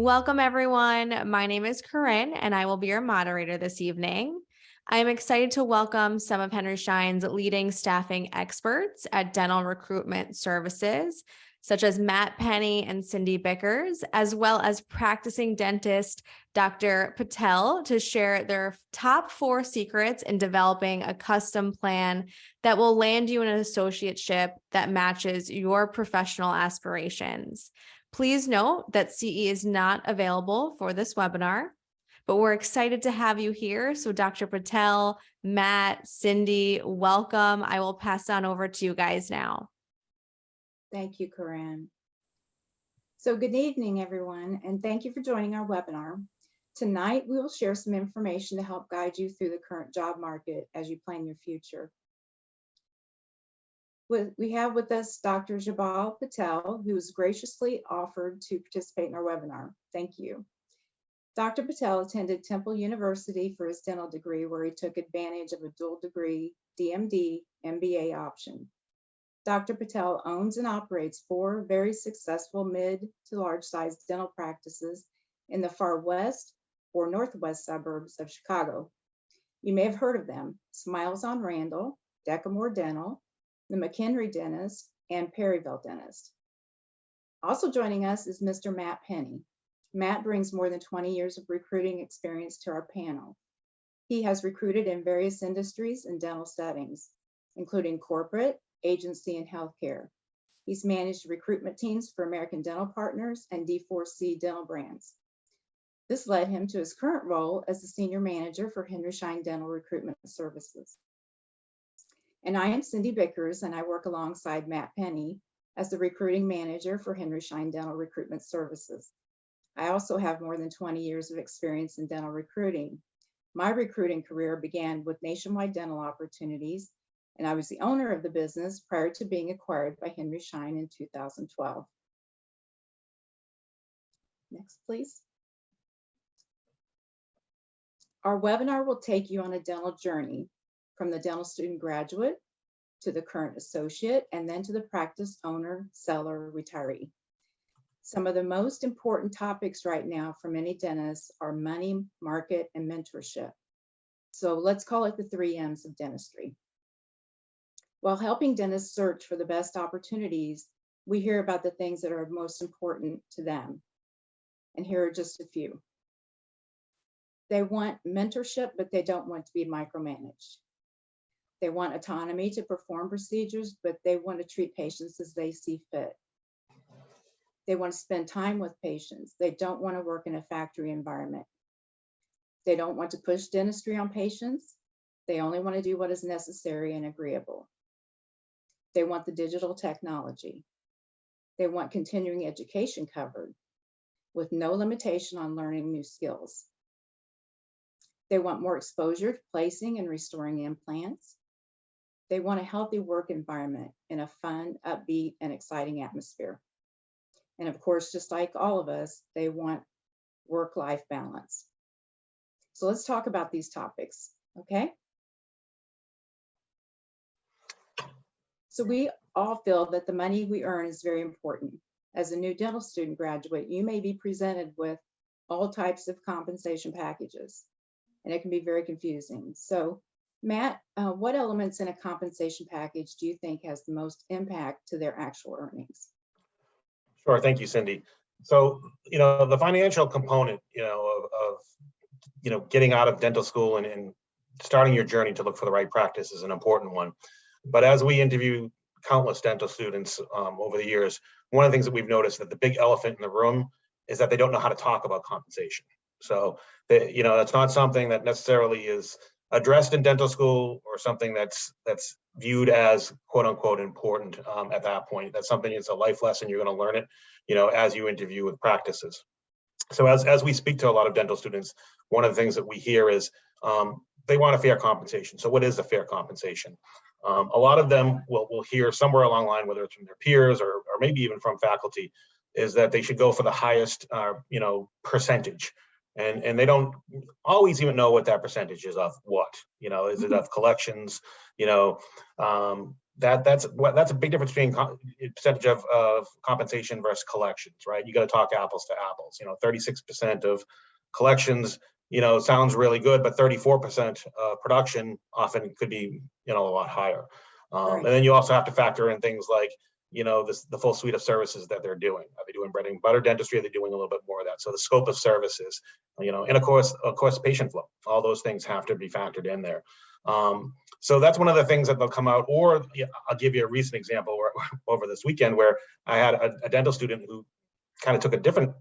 Welcome, everyone. My name is Corinne, and I will be your moderator this evening. I am excited to welcome some of Henry Schein's leading staffing experts at Dental Recruitment Services, such as Penny and Cindy Bickers, as well as practicing dentist Dr. Patel, to share their top 4 secrets in developing a custom plan that will land you in an associateship that matches your professional aspirations. Please note that CE is not available for this webinar, but we're excited to have you here. So Dr. Patel, Matt, Cindy, welcome. I will pass on over to you guys now. Thank you, Corinne. So good evening, everyone, and thank you for joining our webinar. Tonight, we will share some information to help guide you through the current job market as you plan your future. We have with us Dr. Jabal Patel, who has graciously offered to participate in our webinar. Thank you. Dr. Patel attended Temple University for his dental degree, where he took advantage of a dual degree DMD MBA option. Dr. Patel owns and operates 4 very successful mid to large sized dental practices in the far west or northwest suburbs of Chicago. You may have heard of them: Smiles on Randall, Decamore Dental, the McHenry Dentist, and Perryville Dentist. Also joining us is Mr. Matt Penny. Matt brings more than 20 years of recruiting experience to our panel. He has recruited in various industries and dental settings, including corporate, agency, and healthcare. He's managed recruitment teams for American Dental Partners and D4C Dental Brands. This led him to his current role as the Senior Manager for Henry Schein Dental Recruitment Services. And I am Cindy Bickers, and I work alongside Matt Penny as the Recruiting Manager for Henry Schein Dental Recruitment Services. I also have more than 20 years of experience in dental recruiting. My recruiting career began with Nationwide Dental Opportunities, and I was the owner of the business prior to being acquired by Henry Schein in 2012. Next, please. Our webinar will take you on a dental journey, from the dental student graduate to the current associate, and then to the practice owner, seller, retiree. Some of the most important topics right now for many dentists are money, market, and mentorship. So let's call it the 3 M's of dentistry. While helping dentists search for the best opportunities, we hear about the things that are most important to them. And here are just a few. They want mentorship, but they don't want to be micromanaged. They want autonomy to perform procedures, but they want to treat patients as they see fit. They want to spend time with patients. They don't want to work in a factory environment. They don't want to push dentistry on patients. They only want to do what is necessary and agreeable. They want the digital technology. They want continuing education covered with no limitation on learning new skills. They want more exposure to placing and restoring implants. They want a healthy work environment in a fun, upbeat, and exciting atmosphere. And of course, just like all of us, they want work-life balance. So let's talk about these topics, okay? So we all feel that the money we earn is very important. As a new dental student graduate, you may be presented with all types of compensation packages, and it can be very confusing. So Matt, what elements in a compensation package do you think has the most impact to their actual earnings? Sure, thank you, Cindy. So, the financial component, of getting out of dental school and starting your journey to look for the right practice is an important one. But as we interview countless dental students over the years, one of the things that we've noticed that the big elephant in the room is that they don't know how to talk about compensation. So, that's not something that necessarily is addressed in dental school or something that's viewed as quote unquote important at that point. That's something, it's a life lesson. You're going to learn it, as you interview with practices. So as we speak to a lot of dental students, one of the things that we hear is they want a fair compensation. So what is a fair compensation? A lot of them will hear somewhere along the line, whether it's from their peers or maybe even from faculty, is that they should go for the highest, percentage. And they don't always even know what that percentage is of what, is it of collections, that's a big difference between percentage of compensation versus collections, right? You got to talk apples to apples. 36% of collections, sounds really good, but 34% production often could be, a lot higher. Right. And then you also have to factor in things like, the full suite of services that they're doing. Are they doing bread and butter dentistry? Are they doing a little bit more of that? So the scope of services, and of course, patient flow. All those things have to be factored in there. So that's one of the things that they'll come out. Or I'll give you a recent example over this weekend where I had a dental student who kind of took a different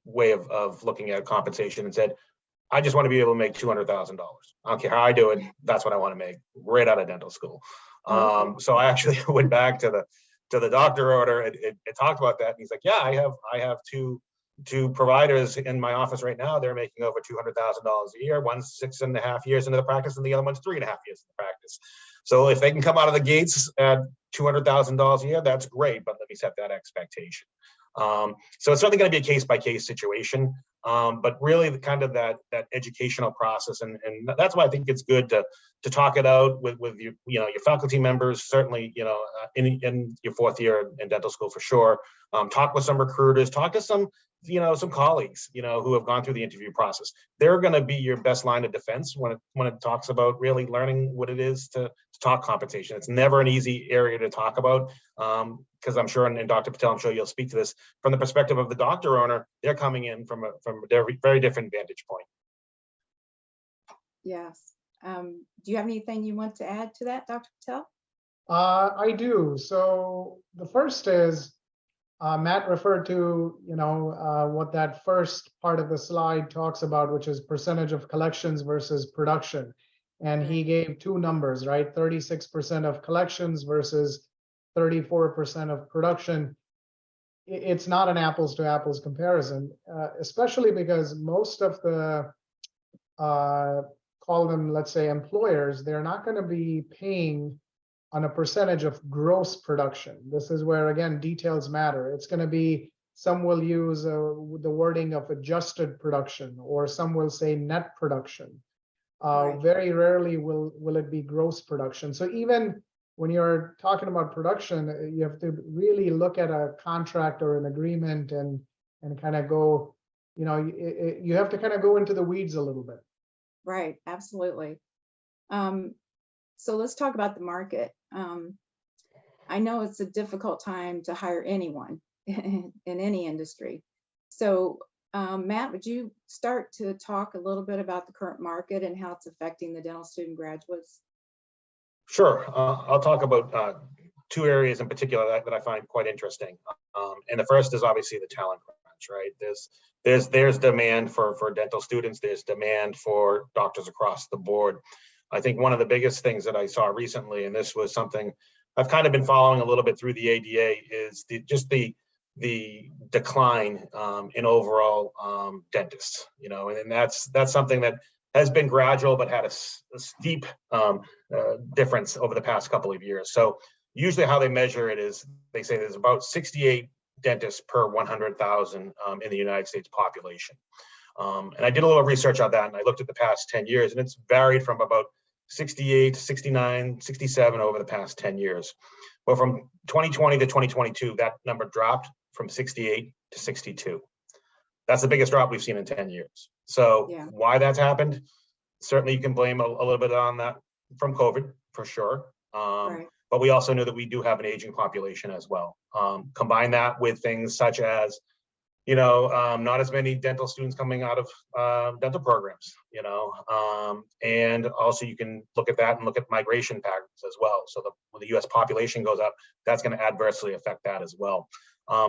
way of looking at compensation and said, I just want to be able to make $200,000. I don't care how I do it. That's what I want to make right out of dental school. So I actually went back to the doctor order and talked about that. And he's like, yeah, I have two providers in my office right now. They're making over $200,000 a year. One's 6.5 years into the practice and the other one's 3.5 years in the practice. So if they can come out of the gates at $200,000 a year, that's great, but let me set that expectation. So it's certainly going to be a case-by-case situation, but really the kind of that educational process, and that's why I think it's good to talk it out with your your faculty members, certainly in your fourth year in dental school for sure. Talk with some recruiters, talk to some colleagues who have gone through the interview process. They're going to be your best line of defense when it talks about really learning what it is to talk compensation. It's never an easy area to talk about, because I'm sure, and Dr. Patel, I'm sure you'll speak to this from the perspective of the doctor owner. They're coming in from a very different vantage point. Yes. Do you have anything you want to add to that, Dr. Patel? I do. So the first is, Matt referred to, what that first part of the slide talks about, which is percentage of collections versus production. And he gave two numbers, right? 36% of collections versus 34% of production. It's not an apples to apples comparison, especially because most of the, call them, let's say, employers, they're not going to be paying on a percentage of gross production. This is where, again, details matter. It's going to be, some will use the wording of adjusted production, or some will say net production. Right. Very rarely will it be gross production. So even when you're talking about production, you have to really look at a contract or an agreement and kind of go, you have to kind of go into the weeds a little bit. Right, absolutely. So let's talk about the market. I know it's a difficult time to hire anyone in any industry. So Matt, would you start to talk a little bit about the current market and how it's affecting the dental student graduates? Sure. I'll talk about two areas in particular that I find quite interesting. And the first is obviously the talent crunch, right? There's demand for dental students. There's demand for doctors across the board. I think one of the biggest things that I saw recently, and this was something I've kind of been following a little bit through the ADA, is the decline in overall dentists, and that's something that has been gradual but had a steep difference over the past couple of years. So usually how they measure it is they say there's about 68 dentists per 100,000 in the United States population. And I did a little research on that, and I looked at the past 10 years, and it's varied from about 68 to 69, 67 over the past 10 years. Well, from 2020 to 2022, that number dropped from 68 to 62. That's the biggest drop we've seen in 10 years. So yeah. Why that's happened, certainly you can blame a little bit on that from COVID, for sure. Right. But we also know that we do have an aging population as well. Combine that with things such as not as many dental students coming out of dental programs, and also you can look at that and look at migration patterns as well. So when the US population goes up, that's going to adversely affect that as well.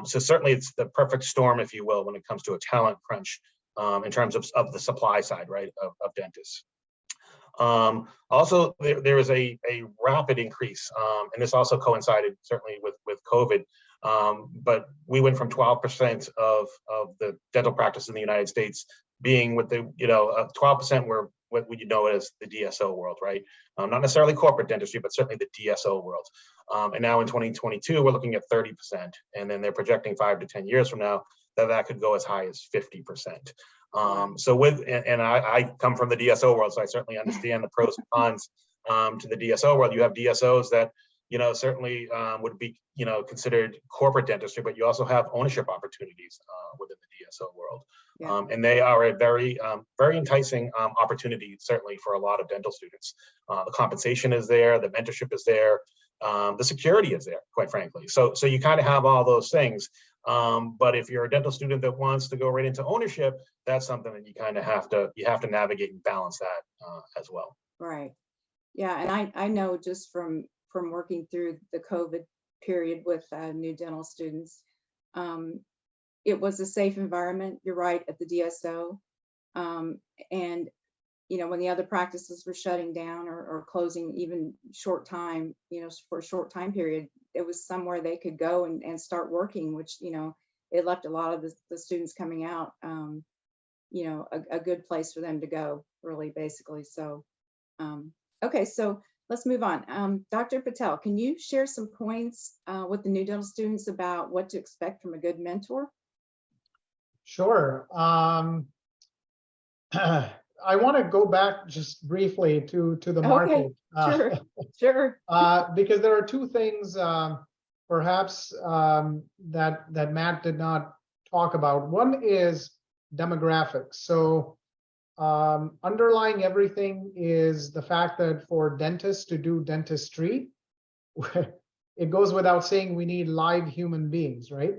So certainly it's the perfect storm, if you will, when it comes to a talent crunch in terms of the supply side, right, of dentists. Also, there is a rapid increase, and this also coincided certainly with COVID. But we went from 12% of the dental practice in the United States being with the 12% were what you know as the DSO world, right? Not necessarily corporate dentistry, but certainly the DSO world. And now in 2022, we're looking at 30%, and then they're projecting 5 to 10 years from now that could go as high as 50%. So I come from the DSO world, so I certainly understand the pros and cons to the DSO world. You have DSOs that certainly would be, considered corporate dentistry, but you also have ownership opportunities within the DSO world. Yeah. And they are a very, very enticing opportunity, certainly for a lot of dental students. The compensation is there, the mentorship is there, the security is there, quite frankly. So you kind of have all those things. But if you're a dental student that wants to go right into ownership, that's something that you kind of have to navigate and balance that as well. Right. Yeah, and I know just from working through the COVID period with new dental students, it was a safe environment. You're right, at the DSO, and when the other practices were shutting down or closing, even short time, for a short time period, it was somewhere they could go and start working, which it left a lot of the students coming out, a good place for them to go, really, basically. So, okay, so let's move on. Dr. Patel, can you share some points with the new dental students about what to expect from a good mentor? Sure. I want to go back just briefly to the market. Okay, sure. Because there are two things perhaps that Matt did not talk about. One is demographics. So underlying everything is the fact that for dentists to do dentistry, it goes without saying we need live human beings, right?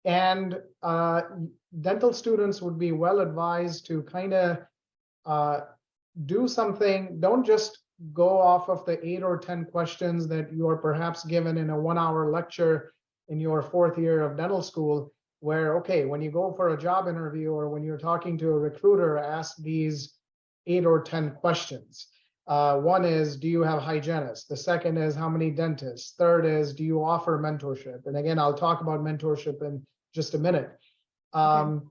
And dental students would be well advised to kind of do something. Don't just go off of the 8 or 10 questions that you are perhaps given in a 1-hour lecture in your 4th year of dental school, where, okay, when you go for a job interview or when you're talking to a recruiter, ask these 8 or 10 questions. One is, do you have hygienists? The second is, how many dentists? Third is, do you offer mentorship? And again, I'll talk about mentorship in just a minute. And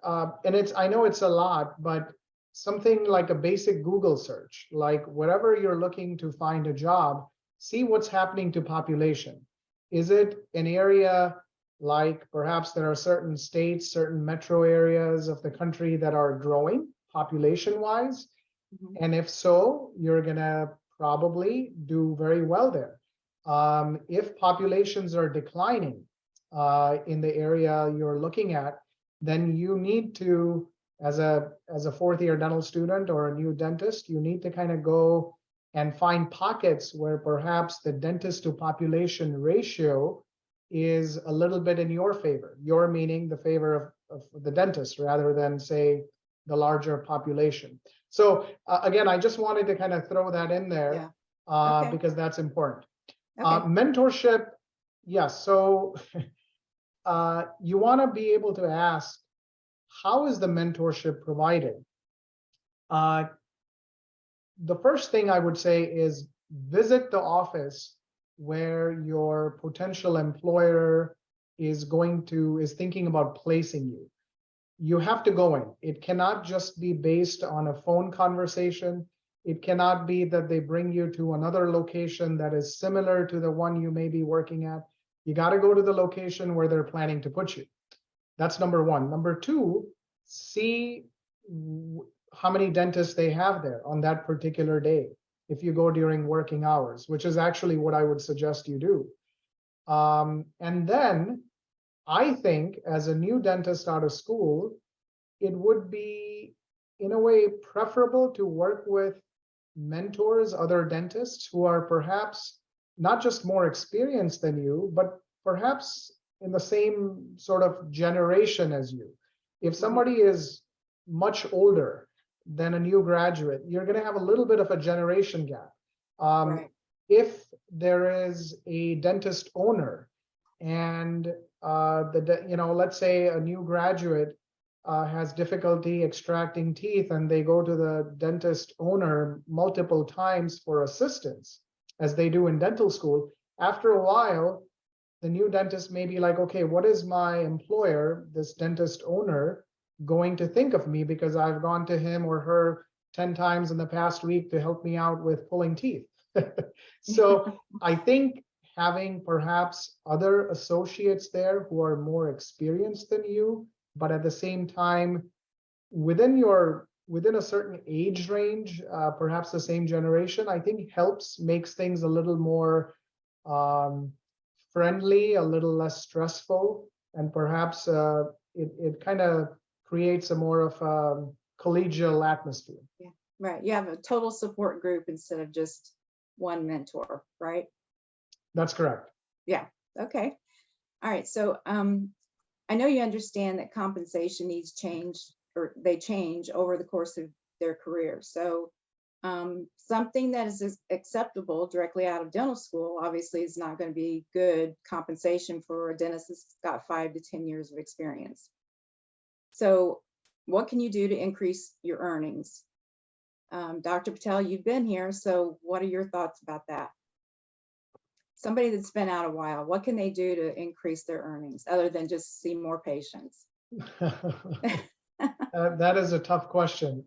I know it's a lot, but something like a basic Google search, like wherever you're looking to find a job, see what's happening to population. Is it an area like perhaps there are certain states, certain metro areas of the country that are growing population-wise? And if so, you're gonna probably do very well there. If populations are declining in the area you're looking at, then you need to, as a 4th year dental student or a new dentist, you need to kind of go and find pockets where perhaps the dentist to population ratio is a little bit in your favor. Your meaning the favor of the dentist rather than, say, the larger population. So again, I just wanted to kind of throw that in there because that's important. Mentorship, yes. So you want to be able to ask, how is the mentorship provided? The first thing I would say is visit the office where your potential employer is thinking about placing you. You have to go in. It cannot just be based on a phone conversation. It cannot be that they bring you to another location that is similar to the one you may be working at. You got to go to the location where they're planning to put you. That's number one. Number two, see how many dentists they have there on that particular day. If you go during working hours, which is actually what I would suggest you do. And then I think as a new dentist out of school, it would be in a way preferable to work with mentors, other dentists who are perhaps not just more experienced than you, but perhaps in the same sort of generation as you. If somebody is much older than a new graduate, you're going to have a little bit of a generation gap. If there is a dentist owner and let's say a new graduate has difficulty extracting teeth and they go to the dentist owner multiple times for assistance, as they do in dental school, after a while, the new dentist may be like, okay, what is my employer, this dentist owner, going to think of me because I've gone to him or her 10 times in the past week to help me out with pulling teeth? So I think having perhaps other associates there who are more experienced than you, but at the same time within your within a certain age range, perhaps the same generation, I think makes things a little more friendly, a little less stressful, and perhaps it kind of creates a more of a collegial atmosphere. Yeah, right. You have a total support group instead of just one mentor, right? That's correct. Yeah. Okay. All right. So I know you understand that compensation needs change, or they change over the course of their career. So something that is acceptable directly out of dental school obviously is not going to be good compensation for a dentist that's got 5 to 10 years of experience. So what can you do to increase your earnings? Dr. Patel, you've been here, so what are your thoughts about that? Somebody that's been out a while, what can they do to increase their earnings other than just see more patients? That is a tough question.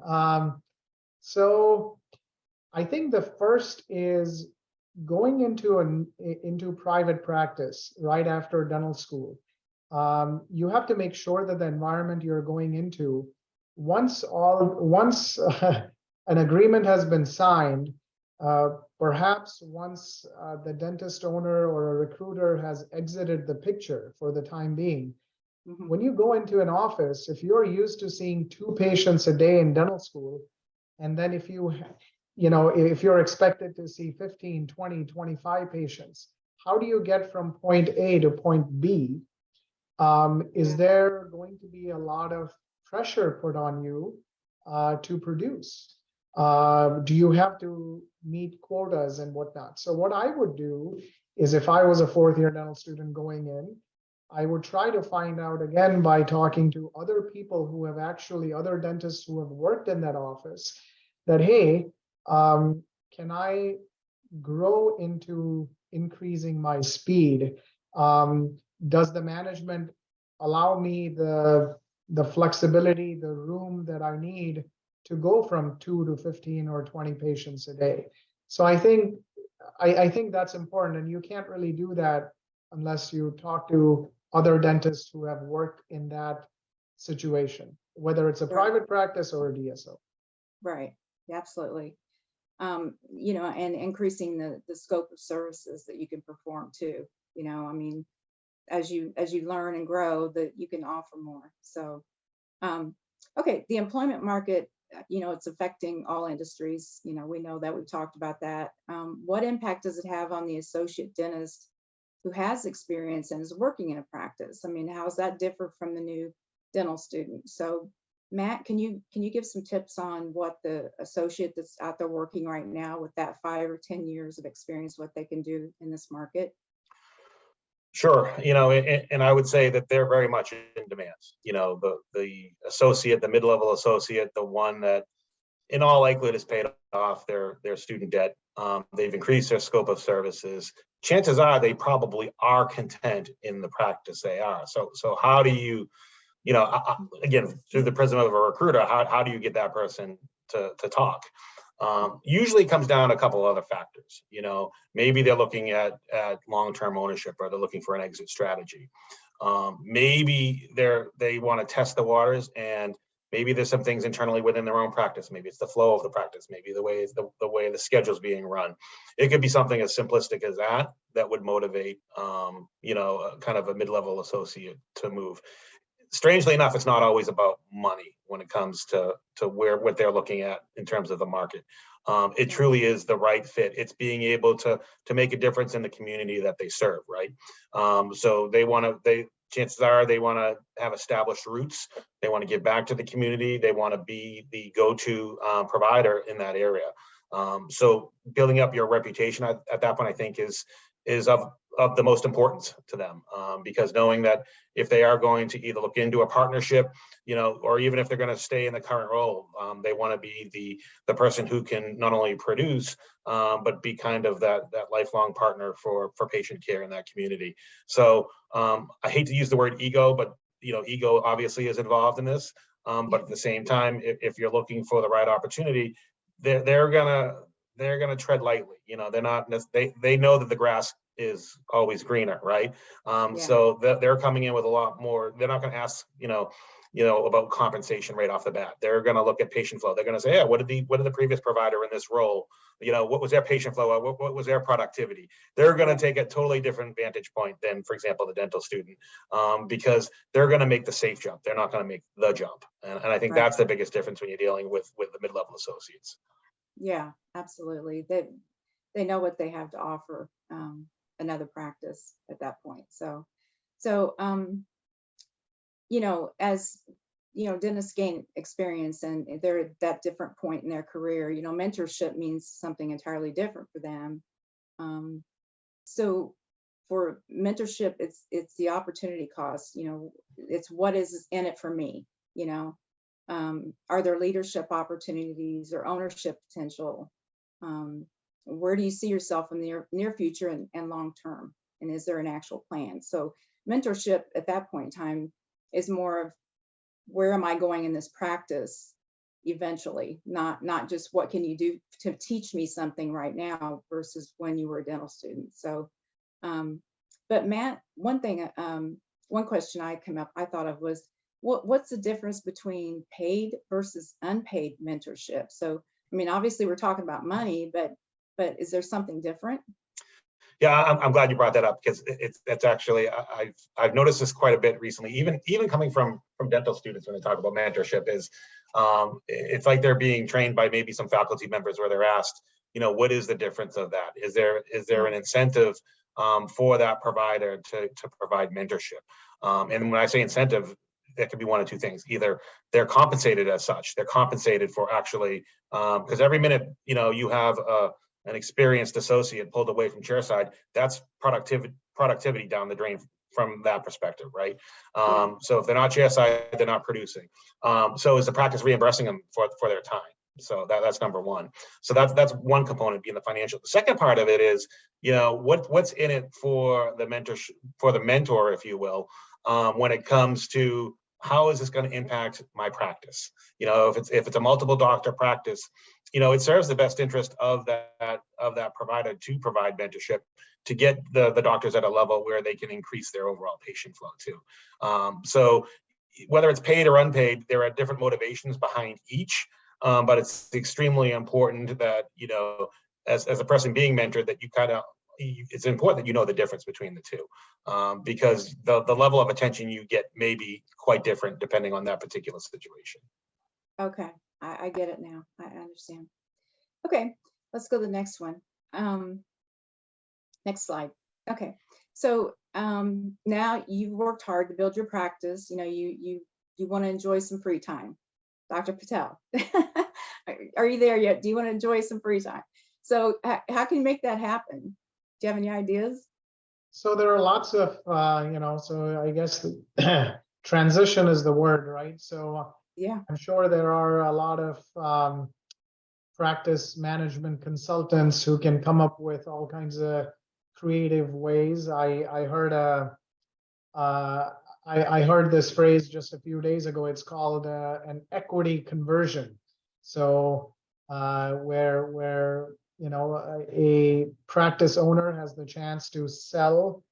So I think the first is going into private practice right after dental school. You have to make sure that the environment you're going into, once an agreement has been signed, perhaps once the dentist owner or a recruiter has exited the picture for the time being, when you go into an office, if you're used to seeing 2 patients a day in dental school, and then if you're expected to see 15, 20, 25 patients, how do you get from point A to point B? Is there going to be a lot of pressure put on you to produce? Do you have to meet quotas and whatnot? So what I would do is, if I was a 4th-year dental student going in, I would try to find out, again, by talking to other people who have other dentists who have worked in that office, that, hey, can I grow into increasing my speed? Does the management allow me the flexibility, the room that I need to go from 2 to 15 or 20 patients a day? So I think that's important, and you can't really do that unless you talk to other dentists who have worked in that situation, whether it's a private practice or a DSO. Right. Absolutely. And increasing the scope of services that you can perform too. I mean, as you learn and grow, that you can offer more. So, okay, the employment market, it's affecting all industries. We know that, we've talked about that. What impact does it have on the associate dentist who has experience and is working in a practice? I mean, how does that differ from the new dental student? So Matt, can you give some tips on what the associate that's out there working right now with that 5 or 10 years of experience, what they can do in this market? Sure. And I would say that they're very much in demand. The associate, the mid-level associate, the one that in all likelihood has paid off their student debt. They've increased their scope of services. Chances are they probably are content in the practice they are. So how do you, again, through the prism of a recruiter, how do you get that person to talk? Usually comes down to a couple other factors. Maybe they're looking at long-term ownership, or they're looking for an exit strategy. Maybe they want to test the waters, and maybe there's some things internally within their own practice. Maybe it's the flow of the practice. Maybe the way the schedule's being run. It could be something as simplistic as that would motivate, kind of a mid-level associate to move. Strangely enough, it's not always about money when it comes to what they're looking at in terms of the market. It truly is the right fit. It's being able to make a difference in the community that they serve, right? So chances are they want to have established roots. They want to give back to the community. They want to be the go-to provider in that area. So building up your reputation at that point, I think, is of the most importance to them, because knowing that if they are going to either look into a partnership, or even if they're going to stay in the current role, they want to be the person who can not only produce, but be kind of that lifelong partner for patient care in that community. So I hate to use the word ego, but ego obviously is involved in this. But at the same time, if you're looking for the right opportunity, they're gonna tread lightly. They're not. They know that the grass is always greener, right? Yeah. So they're coming in with a lot more. They're not going to ask, about compensation right off the bat. They're going to look at patient flow. They're going to say, yeah, what did the previous provider in this role, what was their patient flow? What was their productivity? They're going to take a totally different vantage point than, for example, the dental student, because they're going to make the safe jump. They're not going to make the jump. And I think that's the biggest difference when you're dealing with the mid-level associates. Yeah, absolutely. They know what they have to offer another practice at that point. So as dentists gain experience and they're at that different point in their career, mentorship means something entirely different for them. So for mentorship, it's the opportunity cost. It's what is in it for me. Are there leadership opportunities or ownership potential? Where do you see yourself in the near future and long term? And is there an actual plan? So mentorship at that point in time is more of, where am I going in this practice eventually? Not just what can you do to teach me something right now versus when you were a dental student. So, but Matt, one question I thought of was, what's the difference between paid versus unpaid mentorship? So, I mean, obviously we're talking about money, but is there something different? Yeah, I'm glad you brought that up, because it's actually, I've noticed this quite a bit recently, even coming from dental students when they talk about mentorship, is it's like they're being trained by maybe some faculty members where they're asked, what is the difference of that? Is there an incentive for that provider to provide mentorship? And when I say incentive, that could be one of two things. Either they're compensated as such, they're compensated for actually, because every minute, you have an experienced associate pulled away from chairside, that's productivity down the drain from that perspective, right? So if they're not chairside, they're not producing. So is the practice reimbursing them for their time? So that's number one. So that's one component, being the financial. The second part of it is, what's in it for the mentor, if you will, when it comes to how is this going to impact my practice? If it's a multiple doctor practice, it serves the best interest of that provider to provide mentorship, to get the doctors at a level where they can increase their overall patient flow too. So whether it's paid or unpaid, there are different motivations behind each, but it's extremely important that, as a person being mentored, that it's important that you know the difference between the two, because the level of attention you get may be quite different depending on that particular situation. Okay, I get it now. I understand. Okay, let's go to the next one. Next slide. Okay, so now you've worked hard to build your practice. You want to enjoy some free time. Dr. Patel, are you there yet? Do you want to enjoy some free time? So how can you make that happen? Do you have any ideas? So there are lots of, so I guess the transition is the word, right? So yeah, I'm sure there are a lot of practice management consultants who can come up with all kinds of creative ways. I heard this phrase just a few days ago. It's called an equity conversion. So where a practice owner has the chance to sell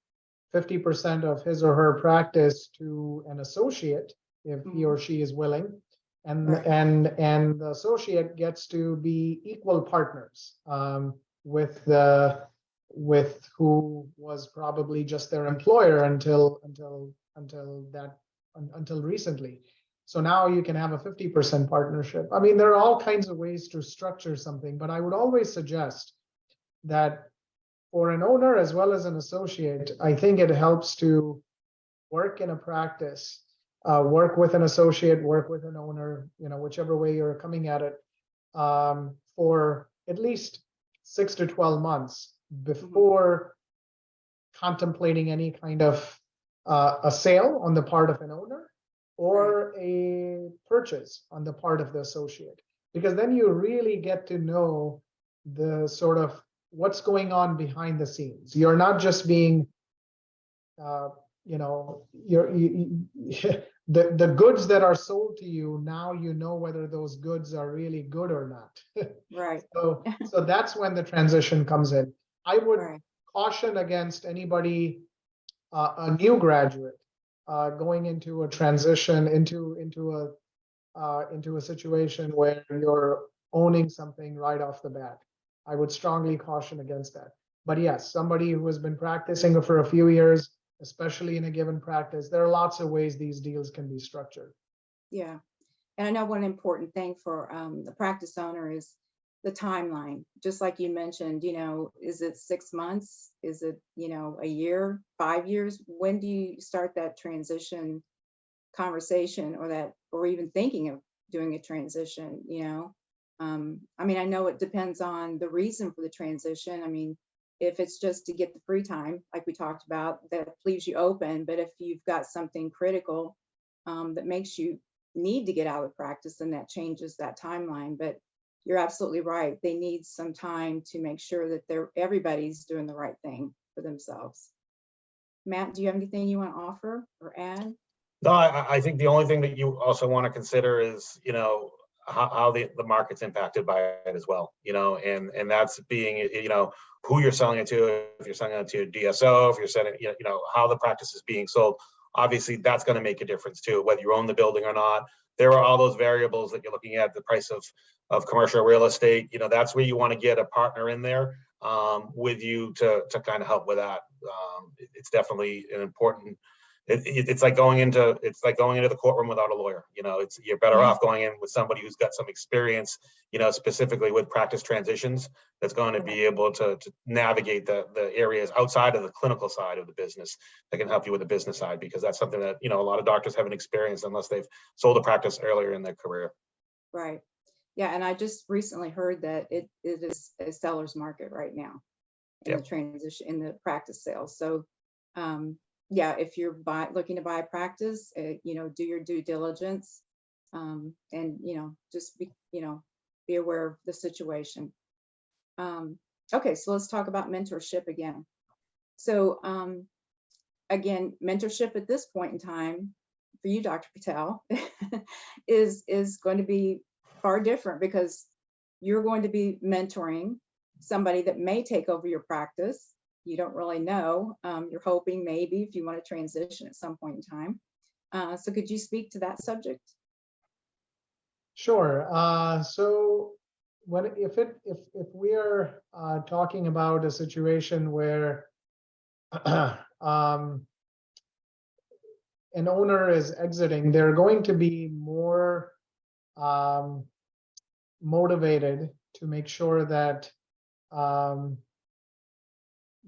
50% of his or her practice to an associate if he or she is willing, and the associate gets to be equal partners with who was probably just their employer until recently. So now you can have a 50% partnership. I mean, there are all kinds of ways to structure something, but I would always suggest that for an owner as well as an associate, I think it helps to work in a practice, work with an associate, work with an owner, whichever way you're coming at it, for at least 6 to 12 months before contemplating any kind of a sale on the part of an owner or a purchase on the part of the associate, because then you really get to know the sort of what's going on behind the scenes. You're not just being, the goods that are sold to you, now you know whether those goods are really good or not. Right. So that's when the transition comes in. I would caution against anybody, a new graduate, going into a transition into a situation where you're owning something right off the bat. I would strongly caution against that. But yes, somebody who has been practicing for a few years, especially in a given practice, there are lots of ways these deals can be structured. Yeah. And I know one important thing for the practice owner is the timeline. Just like you mentioned, is it 6 months? Is it, a year, 5 years? When do you start that transition conversation, or even thinking of doing a transition? I know it depends on the reason for the transition. If it's just to get the free time, like we talked about, that leaves you open. But if you've got something critical that makes you need to get out of practice, then that changes that timeline. But you're absolutely right. They need some time to make sure that everybody's doing the right thing for themselves. Matt, do you have anything you want to offer or add? No, I think the only thing that you also want to consider is, how the market's impacted by it as well, and that's being, who you're selling it to. If you're selling it to a DSO, if you're selling, how the practice is being sold. Obviously, that's going to make a difference too, whether you own the building or not. There are all those variables that you're looking at, the price of commercial real estate. That's where you want to get a partner in there with you to kind of help with that. It's definitely an important. It's like going into the courtroom without a lawyer. You're better off going in with somebody who's got some experience, specifically with practice transitions, that's going to be able to navigate the areas outside of the clinical side of the business that can help you with the business side, because that's something that, a lot of doctors haven't experienced unless they've sold a practice earlier in their career. Right. Yeah. And I just recently heard that it is a seller's market right now in the transition, in the practice sales. So, yeah, if you're looking to buy a practice, do your due diligence, and just be aware of the situation. Okay, so let's talk about mentorship again. So again, mentorship at this point in time for you, Dr. Patel, is going to be far different, because you're going to be mentoring somebody that may take over your practice. You don't really know. You're hoping maybe if you want to transition at some point in time. So could you speak to that subject? Sure. So if we are talking about a situation where an owner is exiting, they're going to be more motivated to make sure that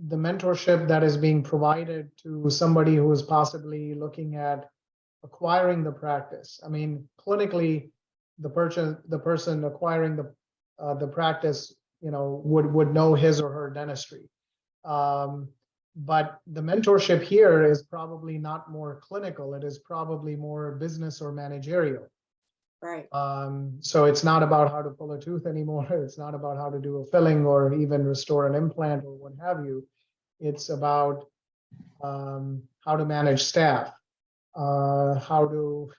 the mentorship that is being provided to somebody who is possibly looking at acquiring the practice. Clinically, the person acquiring the practice, would know his or her dentistry. But the mentorship here is probably not more clinical. It is probably more business or managerial. Right. So it's not about how to pull a tooth anymore. It's not about how to do a filling or even restore an implant or what have you. It's about how to manage staff, how to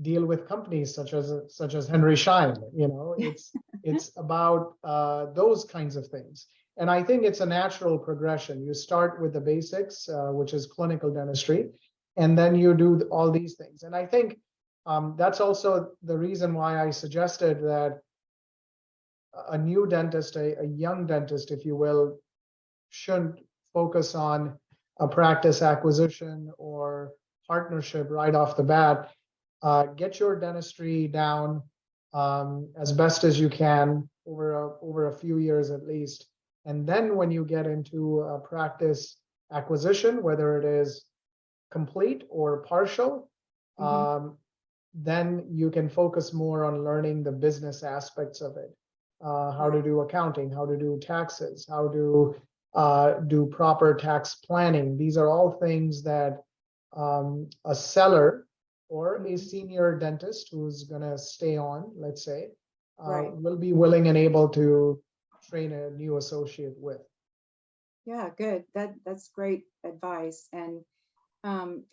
deal with companies such as Henry Schein. It's about those kinds of things. And I think it's a natural progression. You start with the basics, which is clinical dentistry, and then you do all these things. And I think that's also the reason why I suggested that a new dentist, a young dentist, if you will, shouldn't focus on a practice acquisition or partnership right off the bat. Get your dentistry down as best as you can over a few years at least. And then when you get into a practice acquisition, whether it is complete or partial, then you can focus more on learning the business aspects of it. How to do accounting, how to do taxes, how to do proper tax planning. These are all things that a seller or a senior dentist who's going to stay on, let's say, will be willing and able to train a new associate with. Yeah, good. That's great advice. And the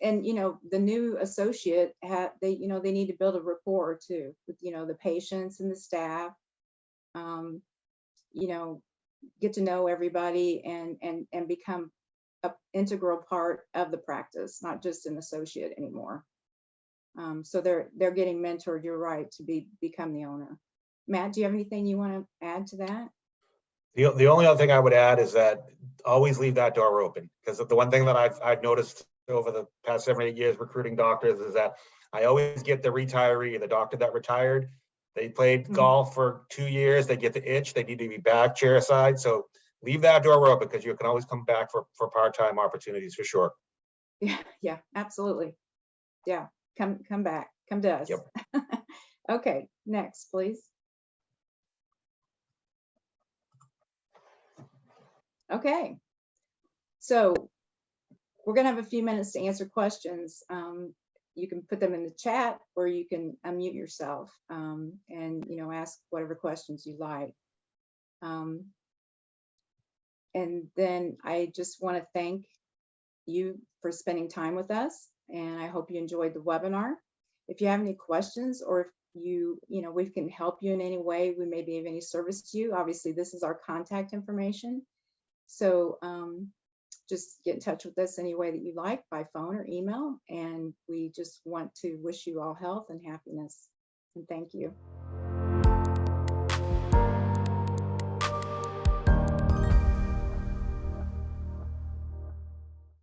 new associate they need to build a rapport too with the patients and the staff. get to know everybody and become an integral part of the practice, not just an associate anymore. So they're getting mentored, you're right, to become the owner. Matt, do you have anything you want to add to that? The only other thing I would add is that always leave that door open, because the one thing that I've noticed over the past 7 or 8 years recruiting doctors is that I always get the retiree, the doctor that retired. They played golf for 2 years, they get the itch, they need to be back chair side. So leave that door open, because you can always come back for part-time opportunities for sure. Yeah, absolutely. Yeah, come back, come to us. Yep. Okay, next, please. Okay, so we're gonna have a few minutes to answer questions. You can put them in the chat, or you can unmute yourself and ask whatever questions you like. And then I just want to thank you for spending time with us, and I hope you enjoyed the webinar. If you have any questions, or if we can help you in any way, we may be of any service to you. Obviously, this is our contact information. So just get in touch with us any way that you like, by phone or email. And we just want to wish you all health and happiness. And thank you.